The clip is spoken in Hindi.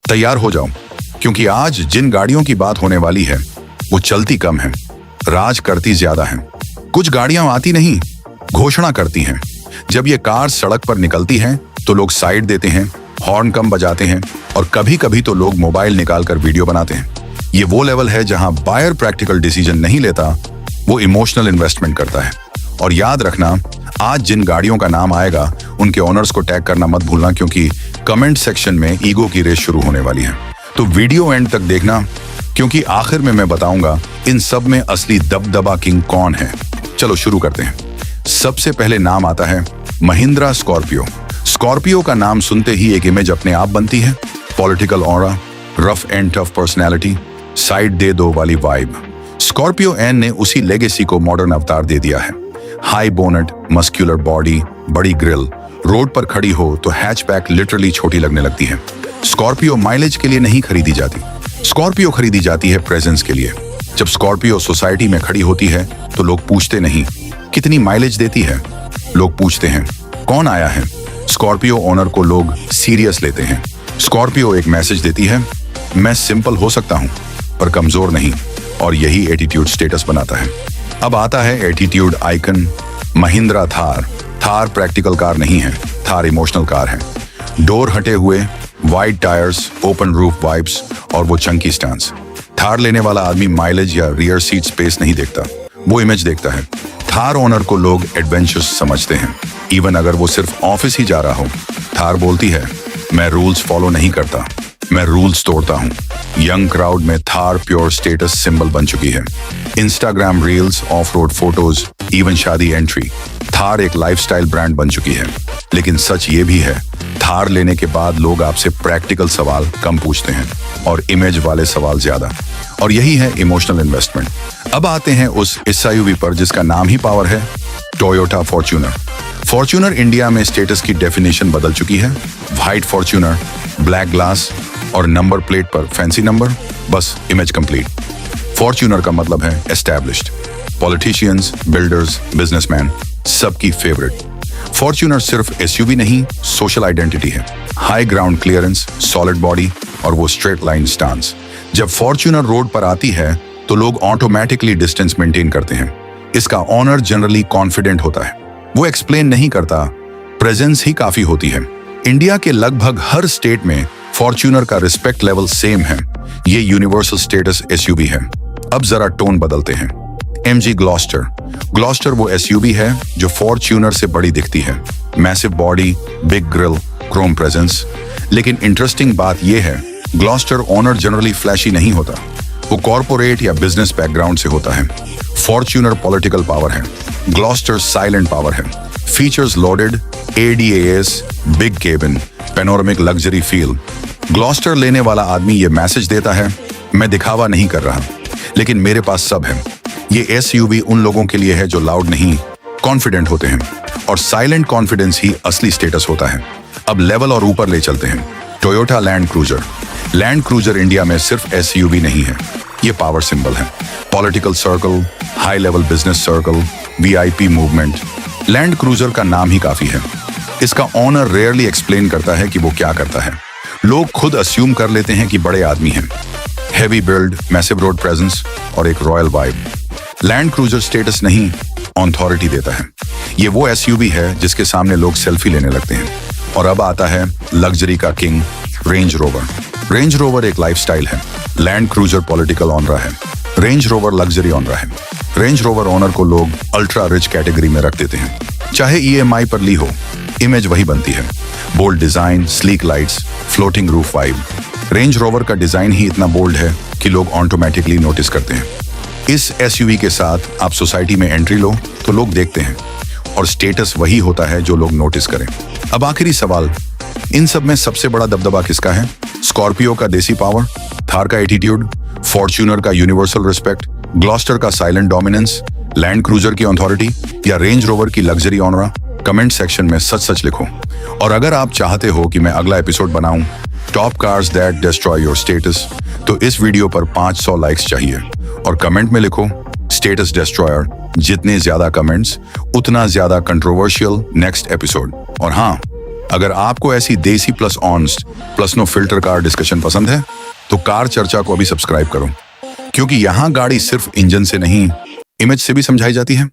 तैयार हो जाओ, क्योंकि आज जिन गाड़ियों की बात होने वाली है वो चलती कम है, राज करती ज्यादा है। कुछ गाड़ियां आती नहीं, घोषणा करती हैं। जब ये कार सड़क पर निकलती हैं तो लोग साइड देते हैं, हॉर्न कम बजाते हैं और कभी कभी तो लोग मोबाइल निकालकर वीडियो बनाते हैं। ये वो लेवल है जहां बायर प्रैक्टिकल डिसीजन नहीं लेता, वो इमोशनल इन्वेस्टमेंट करता है। और याद रखना, आज जिन गाड़ियों का नाम आएगा उनके ओनर्स को टैग करना मत भूलना, क्योंकि कमेंट सेक्शन में ईगो की रेस शुरू होने वाली है। तो वीडियो एंड तक देखना, क्योंकि आखिर में मैं बताऊंगा इन सब में असली दबदबा किंग कौन है। चलो शुरू करते हैं। सबसे पहले नाम आता है महिंद्रा स्कॉर्पियो। स्कॉर्पियो का नाम सुनते ही एक इमेज अपने आप बनती है। Political aura, rough and tough personality, side दे दो वाली वाइब। स्कॉर्पियो एन ने उसी लेगेसी को मॉडर्न अवतार दे दिया है। हाई बोनेट, मस्क्यूलर बॉडी, बड़ी ग्रिल, रोड पर खड़ी हो तो हैचबैक लिटरली छोटी लगने लगती है। स्कॉर्पियो माइलेज के लिए नहीं खरीदी जाती, स्कॉर्पियो खरीदी जाती है प्रेजेंस के लिए। जब स्कॉर्पियो सोसाइटी में खड़ी होती है तो लोग पूछते नहीं कितनी माइलेज देती है, लोग पूछते हैं कौन आया है। स्कॉर्पियो ओनर को लोग सीरियस लेते हैं। स्कॉर्पियो एक मैसेज देती है, मैं सिंपल हो सकता हूं पर कमजोर नहीं, और यही एटीट्यूड स्टेटस बनाता है। अब आता है attitude icon Mahindra Thar. Thar practical car नहीं है, थार इमोशनल कार है। डोर हटे हुए, wide tyres, open roof vibes और वो चंकी स्टांस। थार लेने वाला आदमी माइलेज या रियर सीट स्पेस नहीं देखता, वो इमेज देखता है। थार ओनर को लोग एडवेंचर्स समझते हैं, इवन अगर वो सिर्फ ऑफिस ही जा रहा हो। थार बोलती है, मैं रूल्स फॉलो नहीं करता, मैं रूल्स तोड़ता हूँ। यंग क्राउड में थार प्योर स्टेटस सिंबल बन चुकी है। Instagram reels, of road photos, even शादी एंट्री, थार एक लाइफस्टाइल ब्रांड बन चुकी है। लेकिन सच ये भी है, थार लेने के बाद लोग आपसे प्रैक्टिकल सवाल कम पूछते हैं और इमेज वाले सवाल ज्यादा, और यही है इमोशनल इन्वेस्टमेंट। अब आते हैं उस एसयूवी पर जिसका नाम ही पावर है, टोयोटा फॉर्च्यूनर। फॉर्च्यूनर इंडिया में स्टेटस की डेफिनेशन बदल चुकी है। व्हाइट फॉर्च्यूनर, ब्लैक ग्लास और नंबर प्लेट पर फैंसी नंबर, बस इमेज कंप्लीट। फॉर्च्यूनर का मतलब है एस्टैब्लिश्ड। पॉलिटिशियंस, बिल्डर्स, बिजनेसमैन, सबकी फेवरेट। फॉर्च्यूनर सिर्फ एसयूवी नहीं, सोशल आइडेंटिटी है। High ground clearance, solid body और वो स्ट्रेट लाइन स्टांस। जब फॉर्च्यूनर रोड पर आती है तो लोग ऑटोमेटिकली डिस्टेंस मेंटेन करते हैं। इसका ऑनर जनरली कॉन्फिडेंट होता है, वो एक्सप्लेन नहीं करता, प्रेजेंस ही काफी होती है। इंडिया के लगभग हर स्टेट में फॉर्च्यूनर का रिस्पेक्ट लेवल सेम है। ये यूनिवर्सल स्टेटस एसयूवी है। अब जरा टोन बदलते हैं। MG Gloster. ग्लॉस्टर वो एसयूवी है जो फॉर्च्यूनर से बड़ी दिखती है। Massive body, big grill, Chrome presence. लेकिन इंटरेस्टिंग बात यह है, ग्लॉस्टर ओनर जनरली फ्लैशी नहीं होता, वो कॉर्पोरेट या बिजनेस बैकग्राउंड से होता है। फॉर्च्यूनर पॉलिटिकल पावर है, ग्लॉस्टर साइलेंट पावर है। Features loaded, ADAS, big cabin, panoramic luxury feel. Gloster लेने वाला आदमी ये मैसेज देता है, मैं दिखावा नहीं कर रहा, लेकिन मेरे पास सब है। ये एसयूवी उन लोगों के लिए है जो लाउड नहीं, कॉन्फिडेंट होते हैं, और साइलेंट कॉन्फिडेंस ही असली स्टेटस होता है। अब लेवल और ऊपर ले चलते हैं। Toyota land cruiser. Land cruiser India में सिर्फ एसयूवी नहीं है, ये पावर सिंबल है। Political circle, high level business circle, VIP movement. Land cruiser का नाम ही काफी है। इसका ऑनर रेयरली एक्सप्लेन करता है कि वो क्या करता है। लोग खुद अस्यूम कर लेते हैं कि बड़े आदमी हैं। Heavy build, massive road presence और एक royal vibe. Land cruiser status नहीं, ऑथोरिटी देता है। ये वो एसयूवी है जिसके सामने लोग सेल्फी लेने लगते हैं। और अब आता है लग्जरी का king, range rover. Range rover एक लाइफस्टाइल है, लैंड क्रूजर पॉलिटिकल ऑनरा है, रेंज रोवर लग्जरी ऑनरा है। रेंज रोवर ओनर को लोग अल्ट्रा रिच कैटेगरी में रख देते हैं। चाहे EMI पर ली हो, इमेज वही बनती है। Bold design, sleek lights, floating roof vibe. Range Rover का डिजाइन ही इतना बोल्ड है कि लोग ऑटोमेटिकली नोटिस करते हैं। इस एसयूवी के साथ आप सोसाइटी में एंट्री लो तो लोग देखते हैं, और स्टेटस वही होता है जो लोग नोटिस करें। अब आखिरी सवाल, इन सब में सबसे बड़ा दबदबा किसका है? स्कॉर्पियो का देसी पावर, थार का एटीट्यूड, फॉर्च्यूनर का यूनिवर्सल रिस्पेक्ट, ग्लॉस्टर का साइलेंट डोमिनेंस, लैंड क्रूजर की अथॉरिटी या रेंज रोवर की लग्जरी ऑनरा? कमेंट सेक्शन में सच सच लिखो। और अगर आप चाहते हो कि मैं अगला एपिसोड बनाऊं, top cars that destroy your status, तो इस वीडियो पर 500 लाइक्स चाहिए। और कमेंट में लिखो स्टेटस डिस्ट्रॉयर। जितने ज्यादा कमेंट्स उतना ज्यादा कंट्रोवर्शियल नेक्स्ट एपिसोड। और हाँ, अगर आपको ऐसी desi plus honest plus no filter car discussion पसंद है तो कार चर्चा को अभी सब्सक्राइब करो, क्योंकि यहाँ गाड़ी सिर्फ इंजन से नहीं इमेज से भी समझाई जाती है।